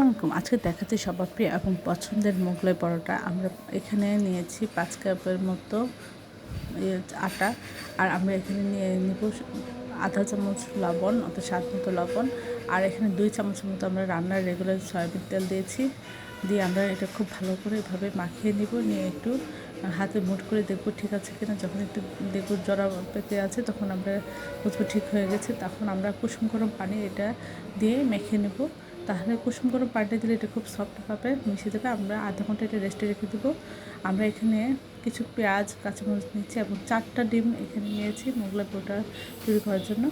আসসালামু আলাইকুম। আজকে দেখাচ্ছি সবার প্রিয় এবং পছন্দের মোগলাই পরোটা। আমরা এখানে নিয়েছি 5 কাপের মতো আটা। আর আমরা এখানে নিয়ে নিব আধা চামচ লবণ, অর্থাৎ স্বাদ মতো লবণ। আর এখানে 2 চামচের মতো আমরা রান্নার রেগুলার সয়াবিন তেল দিয়েছি। দিয়ে আমরা এটা খুব ভালো করে এভাবে মাখিয়ে নিব। নিয়ে একটু হাতে মুঠ করে দেখব ঠিক আছে কিনা। যখন একটু দেখব জড়া পেতে আছে, তখন আমরা বুঝবো ঠিক হয়ে গেছে। তখন আমরা কুসুম গরম পানি এটা দিয়ে মেখে নেব। তাহলে কুসুম গরম পানিটা দিলে এটা খুব সফট হবে, মিশে যাবে। আমরা আধা ঘন্টা এটা রেস্টে রেখে দেবো। আমরা এখানে কিছু পেঁয়াজ, কাঁচামরিচ নিয়েছি এবং 4টা ডিম এখানে নিয়েছি মোগলাই পরোটা তৈরি করার জন্য।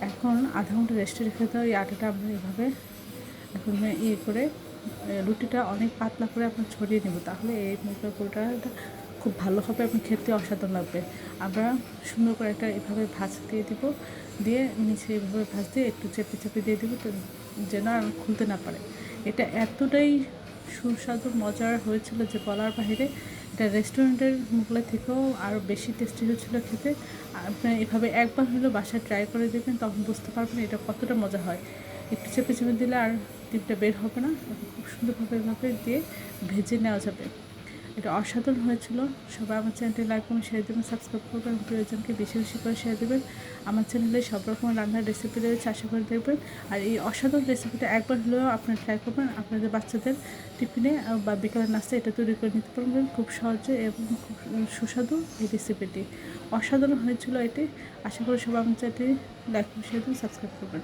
এখন আধা ঘন্টা রেস্টে রেখে দেওয়া এই আটাটা আমরা এভাবে এখন করে রুটিটা অনেক পাতলা করে আমরা ছড়িয়ে নেব। তাহলে এই মোগলাই পরোটাটা খুব ভালো হবে এবং খেতে অসাধারণ লাগবে। আমরা সুন্দর করে একটা এভাবে ভাঁজ দিয়ে দিব, দিয়ে নিচে এভাবে ভাঁজ দিয়ে একটু চেপে চেপে দিয়ে দেবো, তো যেন আর খুলতে না পারে। এটা এতটাই সুস্বাদু মজার হয়েছিল যে বলার বাইরে। এটা রেস্টুরেন্টের মোগলাই থেকেও আরও বেশি টেস্টি হয়েছিল খেতে। আপনি এভাবে একবার হলেও বাসায় ট্রাই করে দেবেন, তখন বুঝতে পারবেন এটা কতটা মজা হয়। একটু চেপে চেপে দিলে আর ডিমটা বের হবে না, খুব সুন্দরভাবে এভাবে দিয়ে ভেজে নেওয়া যাবে। এটা অসাধারণ হয়েছিল। সবাই আমার চ্যানেলটি লাইক করুন, শেয়ার দেবেন, সাবস্ক্রাইব করবেন এবং প্রিয়জনকে বেশি বেশি করে শেয়ার দেবেন। আমার চ্যানেলে সব রকমের রান্নার রেসিপি রয়েছে, আশা করে দেখবেন। আর এই অসাধারণ রেসিপিটা একবার হলেও আপনারা ট্রাই করবেন। আপনাদের বাচ্চাদের টিফিনে বা বিকালের নাস্তায় এটা তৈরি করে নিতে পারবেন খুব সহজে এবং খুব সুস্বাদু এই রেসিপিটি। অসাধারণ হয়েছিল এটি। আশা করি সবাই আমার চ্যানেলটি লাইক করুন, শেয়ার দেবেন, সাবস্ক্রাইব করবেন।